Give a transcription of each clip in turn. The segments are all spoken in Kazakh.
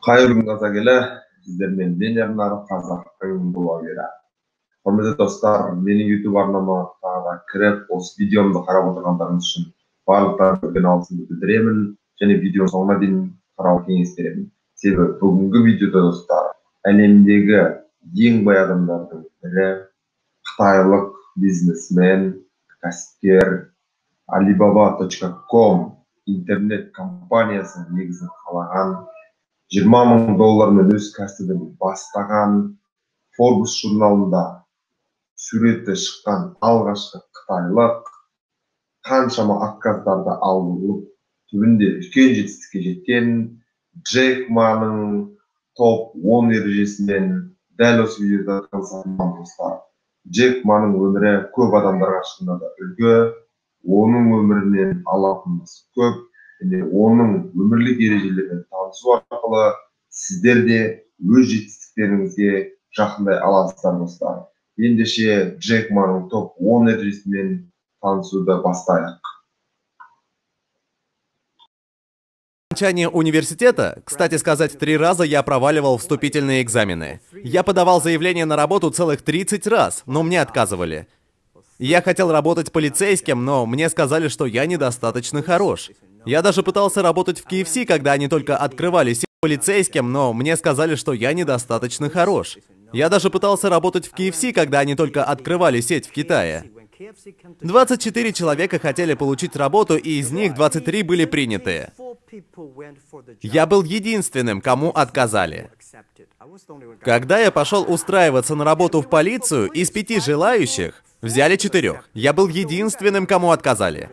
Қайырлы күн қазақ елі, сіздермен мен Ернар, қазақтың блогері. Құрметті достар, менің YouTube арнама тағы да кіріп, осы видеомды қарап отырғандарыңыз үшін барлықтарыңызға үлкен алғысымды білдіремін және видео соңына дейін қарауға кеңес беремін. Себебі бүгінгі видеода достар, әлемдегі ең бай адамдардың бірі қытайлық бизнесмен, кәсіпкер Alibaba.com интернет компаниясының негізін қалаған, $20,000 өз кәсібін бастаған, Forbes журналында суреті шыққан алғашқы қытайлық, қаншама отказдарды алдырып, түбінде үлкен жетістікке жеткен Джек Маның топ 10 ережесімен дәл осы видеода танысатын достар. Джек Маның өмірі көп адамдарға шынында да үлгі, оның өмірінен алатынымыз көп, және оның өмірлік ережелерімен танысу арқылы сіздер де өз жетістіктеріңізге жақындай аласыздар достар. Ендеше Джек Маның топ 10 ережесімен танысуды бастайық. Окончание университета, кстати сказать, 3 раза я проваливал вступительные экзамены. Я подавал заявление на работу целых 30 раз, но мне отказывали. Я хотел работать полицейским, но мне сказали, что я недостаточно хорош. Я даже пытался работать в KFC, когда они только открывали сеть полицейским, но мне сказали, что я недостаточно хорош. Я даже пытался работать в KFC, когда они только открывали сеть в Китае. 24 человека хотели получить работу, и из них 23 были приняты. Я был единственным, кому отказали. Когда я пошел устраиваться на работу в полицию, из 5 желающих взяли 4. Я был единственным, кому отказали.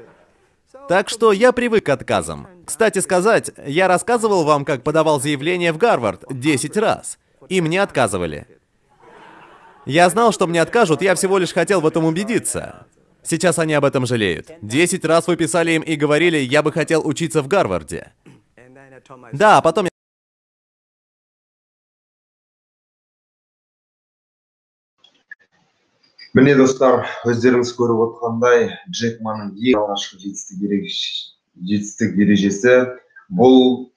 Так что я привык к отказам. Кстати сказать, я рассказывал вам, как подавал заявление в Гарвард 10 раз, и мне отказывали. Я знал, что мне откажут, я всего лишь хотел в этом убедиться. Сейчас они об этом жалеют. 10 раз вы писали им и говорили, я бы хотел учиться в Гарварде. Да, а потом я... Міне достар, өздеріңіз көріп отқандай, Джек Маның ең алғашқы жетістік ережесі бұл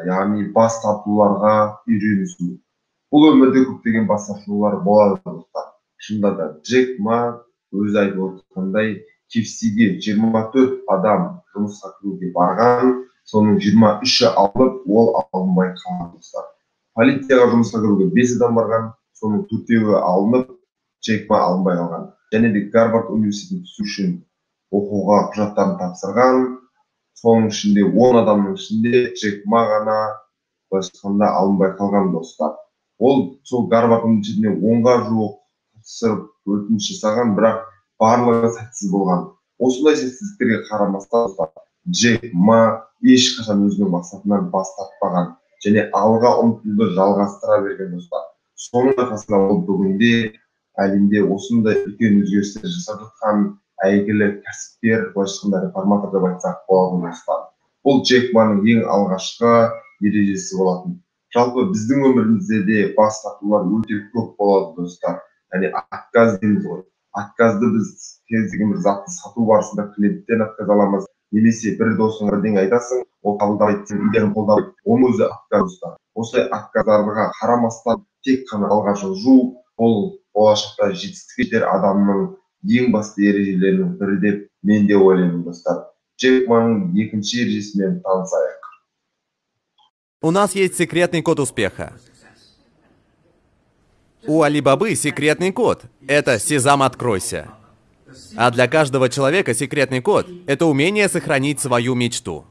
яғни бас тартуларға үйренісу. Бұл өмірде көптеген бас тартулар болады достар. Шынында да Джек Ма өзі айтып отқандай, KFC-ге 24 адам жұмысқа кіруге барған, соның 23-і алынып, ол алынбай қалған достар. Полицияға жұмысқа кіруге 5 адам барған, соның 4-еуі алынып, Джек Ма алынбай қалған. Және де Гарвард университетіне түсу үшін оқуға құжаттарын тапсырған, соның ішінде 10 адамның ішінде Джек Ма ғана басқанда алынбай қалған достар. Ол сол Гарвард университетіне 10-ға жуық тапсырып өтініш жасаған, бірақ барлығы сәтсіз болған. Осындай сәтсіздіктерге қарамастан Джек Ма ешқашан өзінің мақсатынан бас тартпаған және алға ұмтылуды жалғастыра берген достар. Соның арқасында ол бүгінде әлемде осындай үлкен өзгерістер жасап жатқан әйгілі кәсіпкер, былайша айтқанда реформатор деп айтсақ болады достар. Бұл Джек Маның ең алғашқы ережесі болатын. Жалпы біздің өмірімізде де бас тартулар өте көп болады достар. Яғни отказ дейміз ғой. Отказды біз кез келген бір затты сату барысында клиенттен отказ аламыз. Немесе бір досыңа бірдеңе айтасың, ол қабылдамайды, сен идеяны қолдамайды. Оның өзі отказ достар. Осылай отказдарға қарамастан тек қана алға жылжу, ол болашақта жетістікке жетер адамның ең басты ережелерінің бірі деп мен де ойлаймын достар. Джек Маның екінші ережесімен танысайық. У нас есть секретный код успеха. У Алибабы секретный код – это «Сезам, откройся». А для каждого человека секретный код – это умение сохранить свою мечту.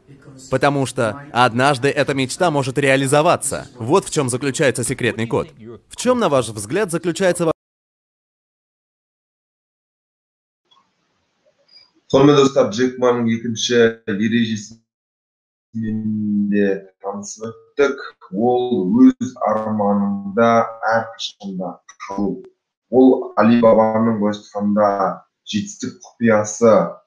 Потому что однажды эта мечта может реализоваться. Вот в чем заключается секретный код. В чем, на ваш взгляд, заключается... Сонымен достар, Джек Маның екінші ережесімен де танысып өттік. Ол өз арманында әрқашанда қалу. Ол Алибабаның былайша айтқанда жетістік құпиясы,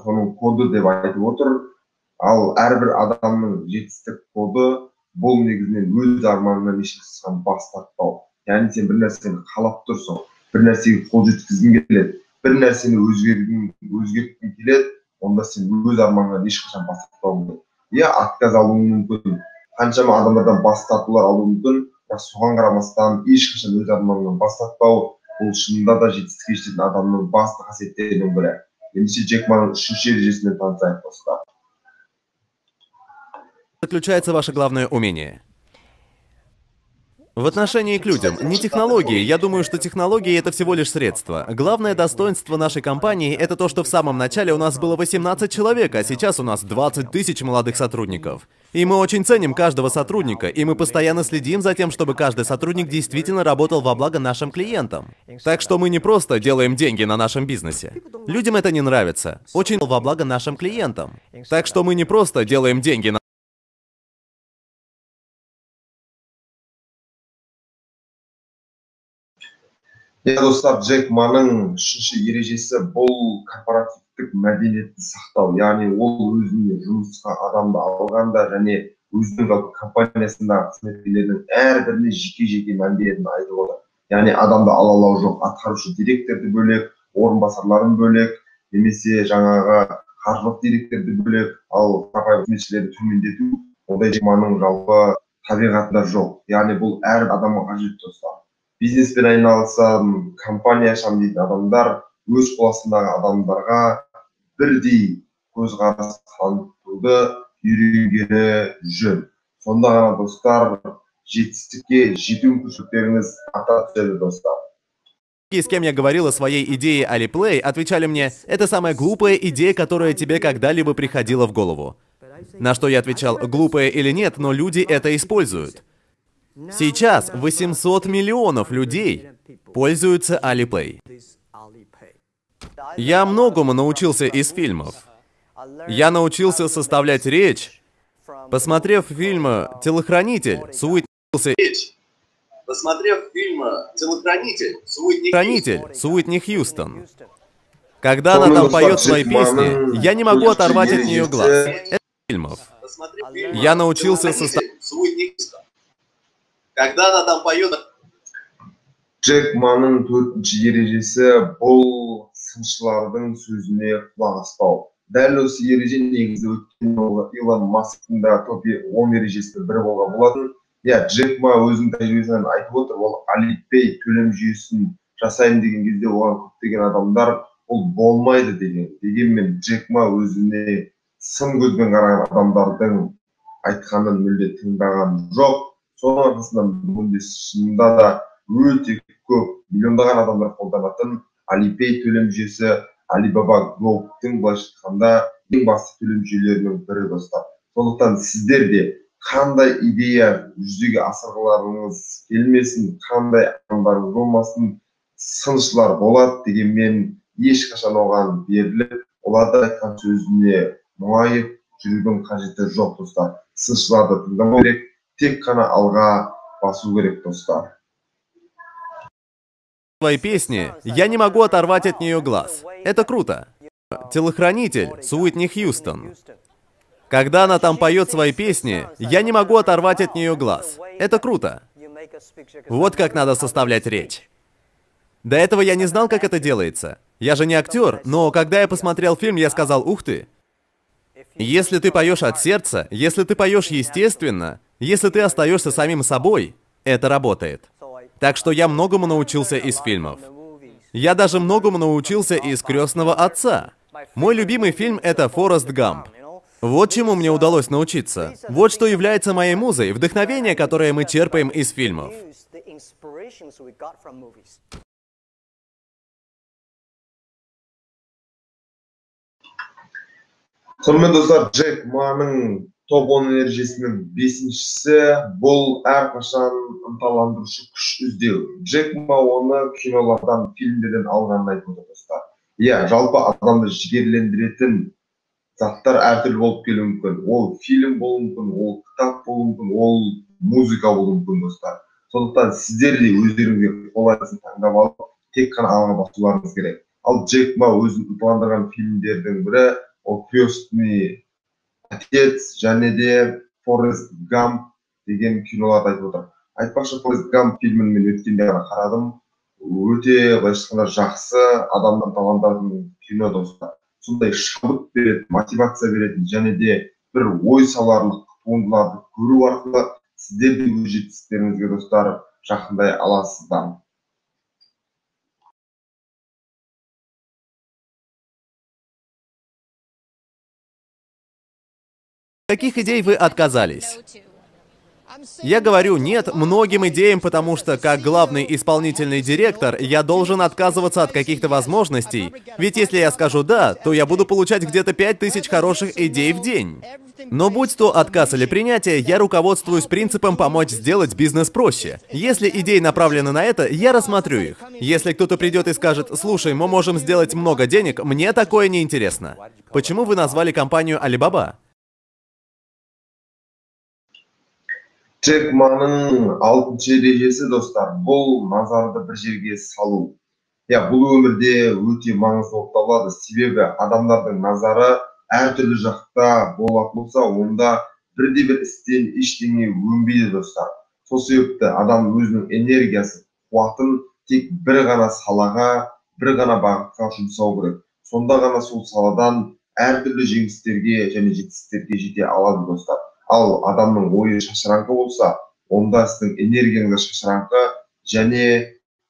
соның коды деп айтып отыр. Ал әрбір адамның жетістік коды бұл негізінен өз арманынан ешқашан бас тартпау. Яғни сен бір нәрсені қалап тұрсың, бір нәрсеге қол жеткізгің келеді, бір нәрсені өзгерткің келеді, онда сен өз арманынан ешқашан бас тартпауың керек. Отказ алуың мүмкін. қаншама адамдардан бас тартулар алуы мүмкін, бірақ соған қарамастан ешқашан өз арманынан бас тартпау, бұл шынында да жетістікке жететін адамның басты қасиеттерінің бірі. Ендеше Джек Маның үшінші ережесімен танысайық, достар. Заключается ваше главное умение. В отношении к людям, не технологии. Я думаю, что технологии — это всего лишь средство. Главное достоинство нашей компании — это то, что в самом начале у нас было 18 человек, а сейчас у нас 20 тысяч молодых сотрудников. И мы очень ценим каждого сотрудника, и мы постоянно следим за тем, чтобы каждый сотрудник действительно работал во благо нашим клиентам. Так что мы не просто делаем деньги на нашем бизнесе. Людям это не нравится. Очень во благо нашим клиентам. Так что мы не просто делаем деньги на... Достар, Джек Маның үшінші ережесі бұл корпоративтік мәдениетті сақтау. Яғни ол өзіне жұмысқа адамды алғанда және өзінің компаниясындағы қызметкерлердің әрбіріне жеке-жеке мән беретінін айтып отыр. Яғни адамды алалау жоқ, атқарушы директорды бөлек, орынбасарларын бөлек, немесе жаңағы қаржылық директорды бөлек, ал қарапайым қызметшілерді төмендету, ондай Джек Маның жалпы табиғатында жоқ. Яғни бұл әр адамға қажет, достар. Бизнеспен айналысам, компания ашам дейтін адамдар өз қоластындағы адамдарға бірдей көзқарас танытуды үйренгені жөн. Сонда ғана, достар, жетістікке жету мүмкіншіліктеріңіз арта түседі, достар. С кем я говорил о своей идее Alipay, отвечали мне: это самая глупая идея, которая тебе когда-либо приходила в голову. На что я отвечал: глупая или нет, но люди это используют. Сейчас 800 миллионов людей пользуются Alipay. Я многому научился из фильмов. Я научился составлять речь, посмотрев фильм «Телохранитель» с Уитни Хьюстон. Когда она там поет свои песни, я не могу оторвать от нее глаз. Это фильмов. Я научился составлять... Когда она там поет... Джек Маның төртінші ережесі бұл сыншылардың сөзіне құлақ аспау. Дәл осы ереже негізі өткен Илон Масктың да топ 10 ережесінің бірі болған болатын. Джек Ма өзінің тәжірибесінен айтып отыр, ол Alipay төлем жүйесін жасайын деген кезде оған көптеген адамдар ол болмайды деген. Дегенмен Джек Ма өзіне сын көзбен қараған адамдардың айтқанын мүлде тыңдаған жоқ. Соның арқасында бүгінде шынында да өте көп миллиондаған адамдар қолданатын Alipay төлем жүйесі Alibaba Gold'тың былайша айтқанда ең басты төлем жүйелерінің бірі, достар. Сондықтан сіздер де қандай идея жүзеге асырғыларыңыз келмесін, қандай адамдарыңыз болмасын, сыншылар болады дегенмен ешқашан оған беріліп, оларды айтқан сөзіне мұңайып жүрудің қажеті жоқ, достар. Сыншыларды тыңдамау керек, тек қана алға басу керек, достар. Свои песни, я не могу оторвать от нее глаз. Это круто. Телохранитель с Уитни Хьюстон. Когда она там поет свои песни, я не могу оторвать от нее глаз. Это круто. Вот как надо составлять речь. До этого я не знал, как это делается. Я же не актер, но когда я посмотрел фильм, я сказал: ух ты. Если ты поешь от сердца, если ты поешь естественно, если ты остаешься самим собой, это работает. Так что я многому научился из фильмов. Я даже многому научился из «Крестного отца». Мой любимый фильм — это «Форест Гамп». Вот чему мне удалось научиться. Вот что является моей музой, вдохновение, которое мы черпаем из фильмов. Сонымен, достар, Джек Маның топ 10 ережесінің 5-шісі бұл әрқашан ынталандырушы күш іздеу. Джек Ма оны кинолардан, фильмдерден алғанын айтып отыр, достар. Жалпы адамды жігерлендіретін заттар әртүрлі болып келуі мүмкін. Ол фильм болуы мүмкін, ол кітап болуы мүмкін, ол музыка болуы мүмкін, достар. Сондықтан сіздер де өздеріңізге қолайлысын таңдап алып, тек қана алға басуларыңыз керек. Ал Джек Ма өзін ынталандырған фильмдердің бірі ол «Крестный отец» және де «Форест Гамп» деген киноларды айтып отыр. Айтпақшы, «Форест Гамп» фильмін мен өткенде ғана қарадым. Өте жақсы, адамнан талантатын кино, достар. Сондай шабыт беретін, мотивация беретін және де бір ой саларлық туындыларды көру арқылы сіздер де өз жетістіктеріңізге достар жақындай аласыздар. Каких идей вы отказались? Я говорю нет многим идеям, потому что, как главный исполнительный директор, я должен отказываться от каких-то возможностей. Ведь если я скажу «да», то я буду получать где-то 5000 хороших идей в день. Но будь то отказ или принятие, я руководствуюсь принципом помочь сделать бизнес проще. Если идеи направлены на это, я рассмотрю их. Если кто-то придет и скажет «слушай, мы можем сделать много денег», мне такое не интересно. Почему вы назвали компанию Alibaba? Джек Маның алтыншы ережесі достар, бұл назарды бір жерге салу. Бұл өмірде өте маңызды болып табылады, себебі адамдардың назары әртүрлі жақта болатын болса, онда бірде-бір істен ештеңе өнбейді достар. Сол себепті адам өзінің энергиясын, қуатын тек бір ғана салаға, бір ғана бағытқа жұмсау керек. Сонда ғана сол саладан әртүрлі жеңістерге және жетістіктерге жете алады достар. Ал адамның ойы шашыраңқы болса, онда сіздің энергияңыз шашыраңқы және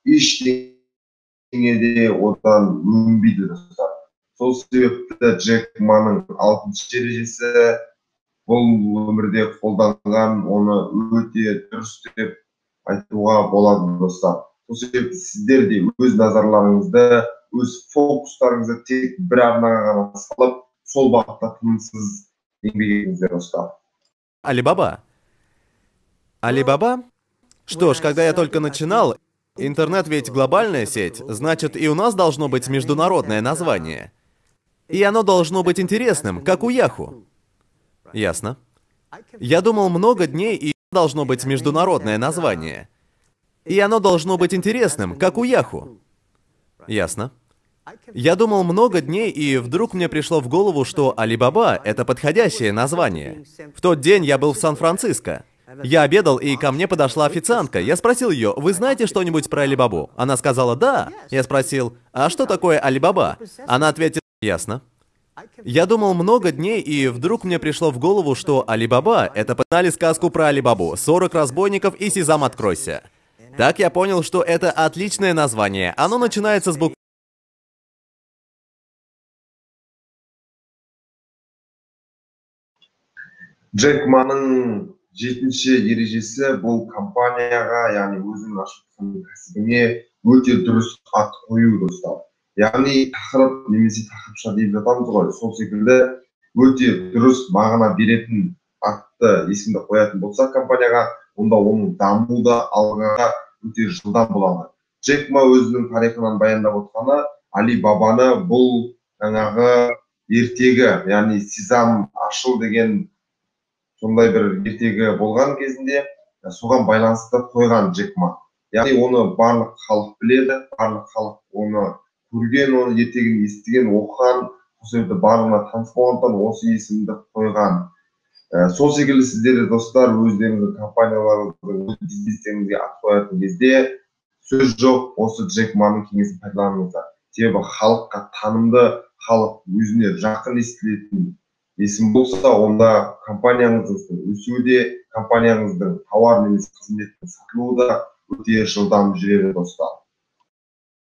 ештеңе де одан өнбейді достар. Сол себепті Джек Маның алтыншы ережесі бұл өмірде қолданған, оны өте дұрыс деп айтуға болады достар. Сол себепті сіздер де өз назарларыңызды, өз фокустарыңызды тек бір арнаға ғана салып, сол бағытта тынымсыз еңбек етіңіздер достар. Alibaba? Alibaba? Что ж, когда я только начинал, интернет ведь глобальная сеть, значит, и у нас должно быть международное название. И оно должно быть интересным, как у Yahoo. Ясно. Я думал много дней, и должно быть международное название. И оно должно быть интересным, как у Yahoo. Ясно. Я думал много дней, и вдруг мне пришло в голову, что Alibaba — это подходящее название. В тот день я был в Сан-Франциско. Я обедал, и ко мне подошла официантка. Я спросил ее: «Вы знаете что-нибудь про Alibaba?» Она сказала: «Да». Я спросил: «А что такое Alibaba?» Она ответила: «Ясно». Я думал много дней, и вдруг мне пришло в голову, что Alibaba — это подали сказку про Алибабу, 40 разбойников и Сезам, откройся. Так я понял, что это отличное название. Оно начинается с буквы. Джек Маның жетінші ережесі бұл компанияға, яғни өзінің ашқан кәсібіне өте дұрыс ат қою достар. Яғни тақырып немесе тақырыпша деп жатамыз ғой, сол секілді өте дұрыс мағына беретін атты есімді қоятын болса компанияға, онда оның дамуы да алға өте жылдам болады. Джек Ма өзінің тарихынан баяндап отқаны, Алибабаны бұл жаңағы ертегі, яғни Сезам ашыл деген сондай бір ертегі болған кезінде соған байланысты қойған Джек Ма. Яғни оны барлық халық біледі, барлық халық оны көрген, оны ертегін естіген, оқыған, сол себепті барлығына таныс болғандықтан осы есімді қойған. Сол секілді сіздер достар өздеріңіздің компанияларыңыздың, өз бизнестеріңізге ат қоятын кезде сөз жоқ, осы Джек Маның кеңесін пайдаланыңыздар. Себебі халыққа танымды, халық өзіне жақын естілетін есім болса, онда компанияңыздың өсуі де, компанияңыздың тауар немесе қызметтің сатылуы да өте жылдам жүреді достар.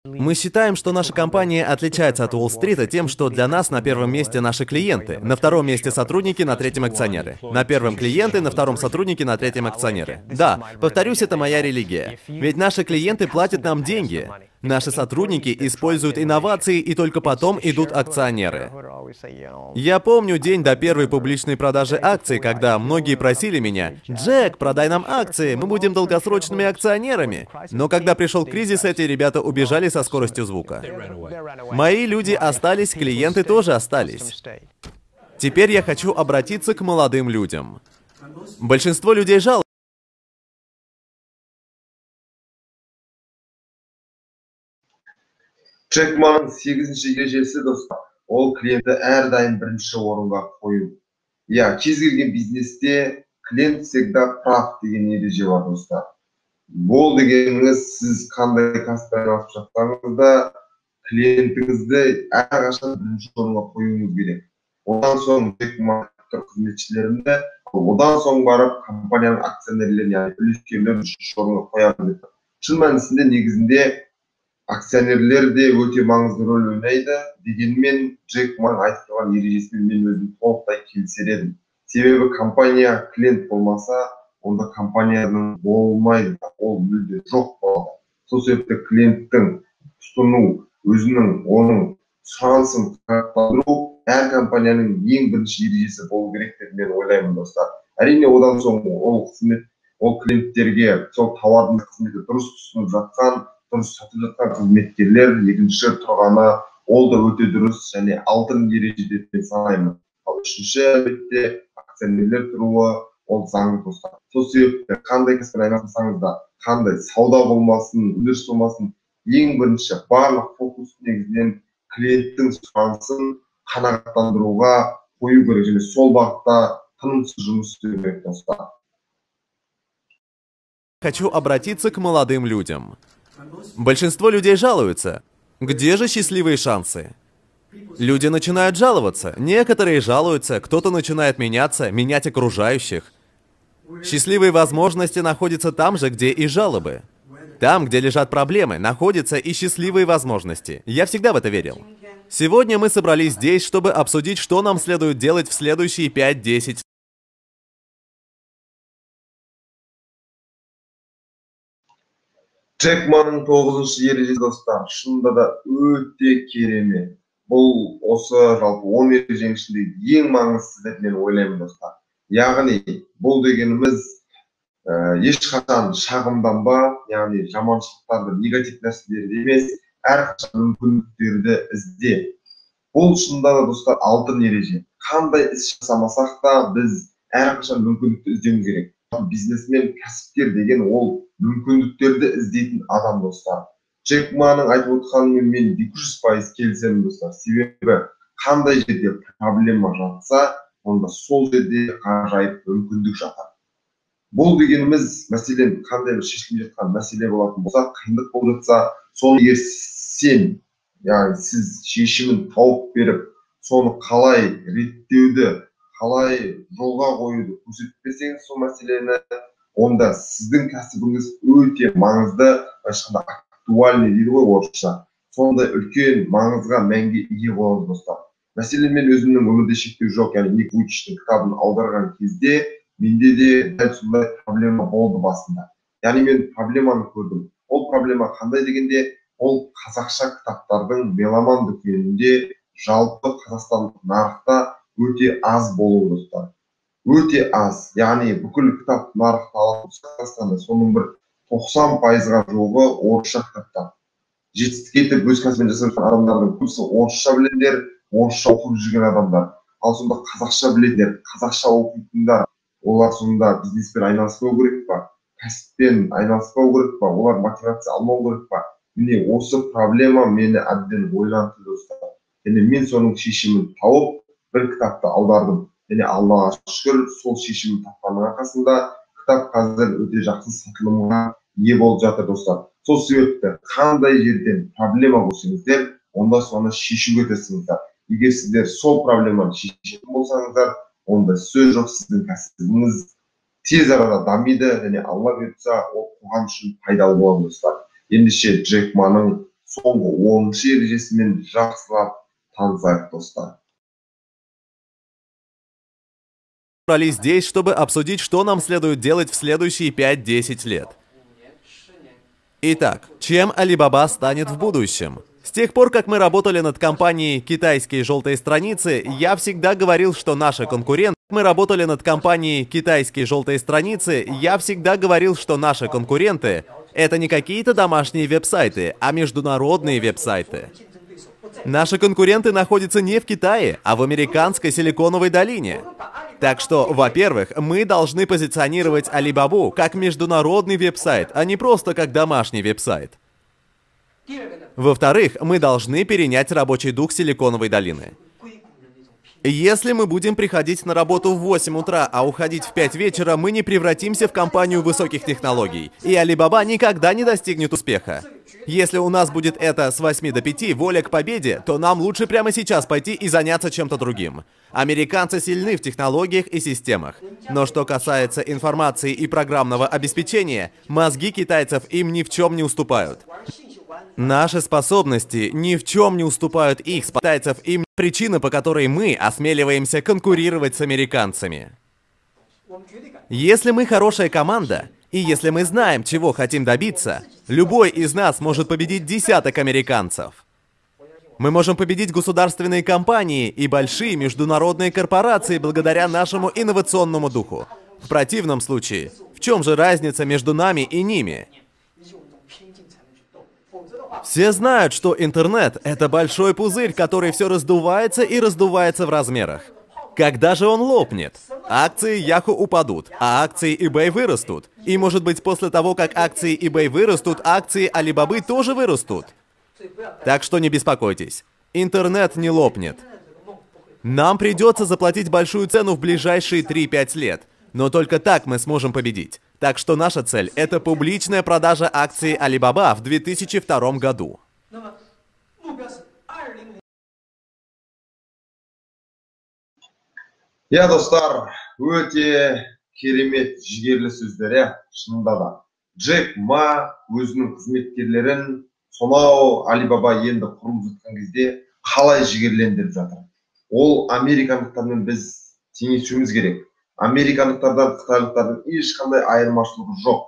Мы считаем, что наша компания отличается от Уолл-стрита тем, что для нас на первом месте наши клиенты, на втором месте сотрудники, на третьем акционеры. На первом клиенты, на втором сотрудники, на третьем акционеры. Да, повторюсь, это моя религия. Ведь наши клиенты платят нам деньги. Наши сотрудники используют инновации, и только потом идут акционеры. Я помню день до первой публичной продажи акций, когда многие просили меня: «Джек, продай нам акции, мы будем долгосрочными акционерами». Но когда пришел кризис, эти ребята убежали со скоростью звука. Мои люди остались, клиенты тоже остались. Теперь я хочу обратиться к молодым людям. Большинство людей жалуются. Джек Маның 8-ші ережесі достар, ол клиентті әрдайым бірінші орынға қою. Кез келген бизнесте клиент всегда прав деген ереже бар достар. Бұл дегеніңіз, сіз қандай кәсіппен айналысып жатсаңыз да клиентіңізді әрқашан бірінші орынға қоюыңыз керек. Одан соң Джек Маның қызметшілерімді одан соң барып компанияның акционерлерін, яғни үлескерлерін үшінші орынға қоямын деп. Шын мәнісінде негізінде акционерлер де өте маңызды рөл ойнайды. Дегенмен Джек Маның айтып тұрған ережесімен мен өзім толықтай келісер едім. Себебі компания клиент болмаса, онда компанияның болмайды, ол мүлде жоқ болады. Сол себепті клиенттің тұтыну, өзінің оның сұранысын қанағаттандыру әр компанияның ең бірінші ережесі болу керек деп мен ойлаймын, достар. Әрине одан соң ол клиенттерге сол тауардың қызметі дұрыс тұтынып жатқан, дұрыс сатып жатқан қызметкерлер екінші тұрғаны, ол да өте дұрыс және алтын ереже деп мен санаймын. Ал үшінші әлбетте акционерлер тұруы, ол заңды, достар. Сол себепті қандай кәсіппен айналыссаңыз да, қандай сауда болмасын, өндіріс болмасын, ең бірінші барлық фокус негізінен клиенттің сұранысын қанағаттандыруға қою керек және сол бағытта тынымсыз жұмыс істеу керек, достар. Хочу обратиться к молодым людям. Большинство людей жалуются. Где же счастливые шансы? Люди начинают жаловаться. Некоторые жалуются, кто-то начинает меняться, менять окружающих. Счастливые возможности находятся там же, где и жалобы. Там, где лежат проблемы, находятся и счастливые возможности. Я всегда в это верил. Сегодня мы собрались здесь, чтобы обсудить, что нам следует делать в следующие 5-10 Джек Маның 9-шы ережесі, достар, шынында да өте керемет. Бұл осы жалпы 10 ереженің ішіндегі ең маңыздысы деп мен ойлаймын, достар. Яғни бұл дегеніміз ешқашан шағымданба, яғни жаманшылықтарды, негатив нәрселерді емес, әрқашан мүмкіндіктерді ізде. Бұл шынында да, достар, алтын ереже. Қандай іс жасамасақ та біз әрқашан мүмкіндікті іздеуіміз керек. Бизнесмен, кәсіпкер деген ол мүмкіндіктерді іздейтін адам, достар. Джек Маның айтып отырғанымен мен 200% келісемін, достар. Себебі қандай жерде проблема жатса, онда сол жерде ғажайып мүмкіндік жатыр. Бұл дегеніміз, мәселен, қандай бір шешілмей жатқан мәселе болатын болса, қиындық болып жатса, соны егер сен, яғни сіз шешімін тауып беріп, соны қалай реттеуді, қалай жолға қоюды көрсетпесеңіз сол мәселені, онда сіздің кәсібіңіз өте маңызды, ешқандай актуальный дейді ғой орысша. Сондай үлкен маңызға, мәнге ие болады, достар. Мәселен, мен өзімнің өмірде шектеу жоқ, яғни Ник Вуйчичтің кітабын аударған кезде менде де дәл сондай проблема болды басында. Яғни мен проблеманы көрдім. Ол проблема қандай дегенде, ол қазақша кітаптардың меломан дүкенінде жалпы Қазақстандық нарықта өте аз болу, достар. Өте аз. Яғни бүкіл кітап нарықта алып Қазақстанда соның бір 90%-ға жуығы орысша кітаптар. Жетістікке жетіп өз кәсібін жасап жатқан адамдардың көбісі орысша білетіндер, орысша оқып жүрген адамдар. Ал сонда қазақша білетіндер, қазақша оқитындар, олар сонда бизнеспен айналыспау керек па? Кәсіппен айналыспау керек па? Олар мотивация алмау керек па? Міне осы проблема мені әбден ойлантты, достар. Және мен соның шешімін тауып, бір кітапты аудардым. Және Аллаға шүкір, сол шешімін тапқанның арқасында кітап қазір өте жақсы сатылымға ие болып жатыр, достар. Сол себепті қандай жерден проблема көрсеңіздер, онда соны шешуге тырысыңыздар. Егер сіздер сол проблеманы шешетін болсаңыздар, онда сөз жоқ, сіздің кәсібіңіз тез арада дамиды және Алла бұйыртса, ол қоғам үшін пайдалы болады, достар. Ендеше Джек Маның соңғы 10-шы ережесімен жақсылап танысайық, достар. собрались здесь, чтобы обсудить, что нам следует делать в следующие 5-10 лет. Итак, чем Alibaba станет в будущем? С тех пор, как мы работали над компанией «Китайские желтые страницы», я всегда говорил, что наши конкуренты... это не какие-то домашние веб-сайты, а международные веб-сайты. Наши конкуренты находятся не в Китае, а в американской Силиконовой долине. Так что, во-первых, мы должны позиционировать Alibaba как международный веб-сайт, а не просто как домашний веб-сайт. Во-вторых, мы должны перенять рабочий дух Силиконовой долины. Если мы будем приходить на работу в 8 утра, а уходить в 5 вечера, мы не превратимся в компанию высоких технологий. И Alibaba никогда не достигнет успеха. Если у нас будет это с 8 до 5, воля к победе, то нам лучше прямо сейчас пойти и заняться чем-то другим. Американцы сильны в технологиях и системах. Но что касается информации и программного обеспечения, мозги китайцев им ни в чем не уступают. Наши способности ни в чем не уступают их китайцев, им причина, по которой мы осмеливаемся конкурировать с американцами. Если мы хорошая команда, и если мы знаем, чего хотим добиться, любой из нас может победить десяток американцев. Мы можем победить государственные компании и большие международные корпорации благодаря нашему инновационному духу. В противном случае, в чем же разница между нами и ними? Все знают, что интернет — это большой пузырь, который все раздувается и раздувается в размерах. Когда же он лопнет? Акции Yahoo упадут, а акции eBay вырастут. И может быть после того, как акции eBay вырастут, акции Alibaba тоже вырастут. Так что не беспокойтесь, интернет не лопнет. Нам придется заплатить большую цену в ближайшие 3-5 лет, но только так мы сможем победить. Так что наша цель — это публичная продажа акций Alibaba в 2002 году. Иә достар, өте керемет жігерлі сөздер, иә, шынында да. Джек Ма өзінің қызметкерлерін сонау Alibaba енді құрылып жатқан кезде қалай жігерлендіріп жатыр. Ол американдықтармен біз теңесуіміз керек. Американдықтардан қытайлықтардың ешқандай айырмашылығы жоқ.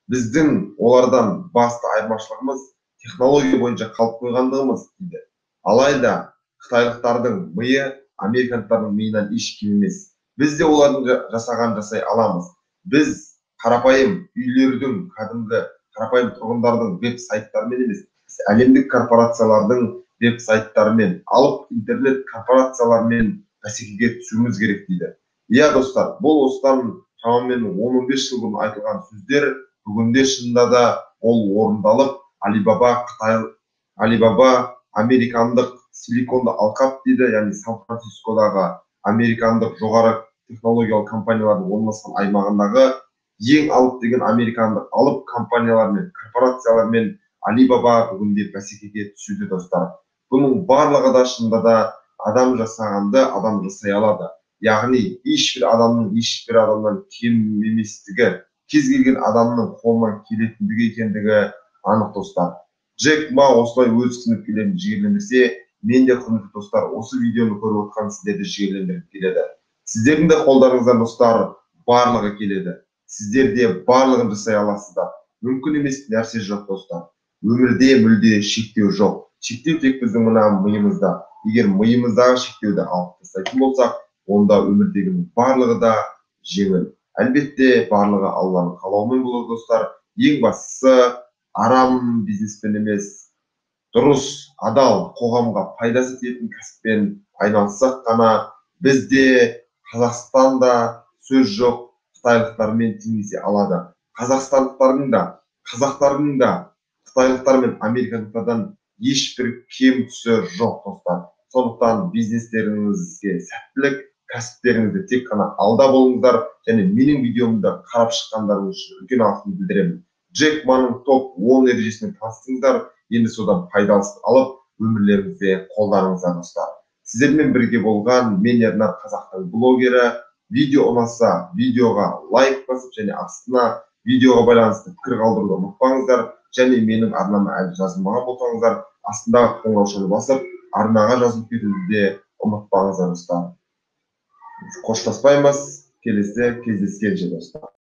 Біздің олардан басты айырмашылығымыз технология бойынша қалып қойғандығымыз дейді. Алайда қытайлықтардың миы американдықтардың миынан еш кем емес. Біз де олардың жасаған жасай аламыз. Біз қарапайым үйлердің, кәдімгі қарапайым тұрғындардың веб-сайттарымен емес, әлемдік корпорациялардың веб-сайттарымен, алып интернет корпорацияларымен бәсекеге түсуіміз керек дейді. Иә достар, бұл осыдан шамамен 10-15 жыл бұрын айтылған сөздер бүгінде шынында да ол орындалып, Alibaba американдық силиконды алқап дейді, яғни Сан-Францискодағы американдық жоғары технологиялық компаниялардың орналасқан аймағындағы ең алып деген американдық алып компаниялармен, корпорациялармен Alibaba бүгінде бәсекеге түсуде достар. Бұның барлығы да шынында да адам жасағанды адам жасай алады. Яғни ешбір адамнан кем еместігі, кез келген адамның қолынан келетіндігі екендігі анық достар. Джек Ма осылай өз қызметкерлерін жігерлендірсе, мен де құрметті достар, осы видеоны көріп отқан сіздерді жігерлендіріп келеді. Сіздердің де қолдарыңыздан достар барлығы келеді. Сіздер де барлығын жасай аласыздар. Мүмкін емес нәрсе жоқ достар. Өмірде мүлде шектеу жоқ. Шектеу тек біздің мына миымызда. Егер миымыздағы шектеуді алып тастайтын болсақ, онда өмірдегінің барлығы да жеңіл. Әлбетте барлығы Алланың қалауымен болады достар. Ең бастысы арам бизнеспен емес, дұрыс, адал, қоғамға пайдасы тиетін кәсіппен айналыссақ қана бізде Қазақстанда сөз жоқ қытайлықтармен теңесе алады. Қазақстандықтардың да, қазақтардың да қытайлықтар мен американдықтардан ешбір кем түсі жоқ достар. Сондықтан бизнестеріңізге сәттілік, кәсіптеріңізде тек қана алда болыңыздар, және менің видеомды қарап шыққандарыңыз үшін үлкен алғысымды білдіремін. Джек Маның топ 10 ережесімен таныстыңыздар, енді содан пайдасын алып, өмірлеріңізде қолдарыңызға достар. Сіздермен бірге болған мен Ернар Қазақтың блогері. Видео ұнаса, видеоға лайк басып, және астына видеоға байланысты пікір қалдыруды ұмытпаңыздар, және менің арнама әлі жазылмаған болсаңыздар, астындағы қоңыраушаны басып, арнаға жазылып кетуді де ұмытпаңыздар достар. Қоштаспаймыз, келесі кездескенше достар.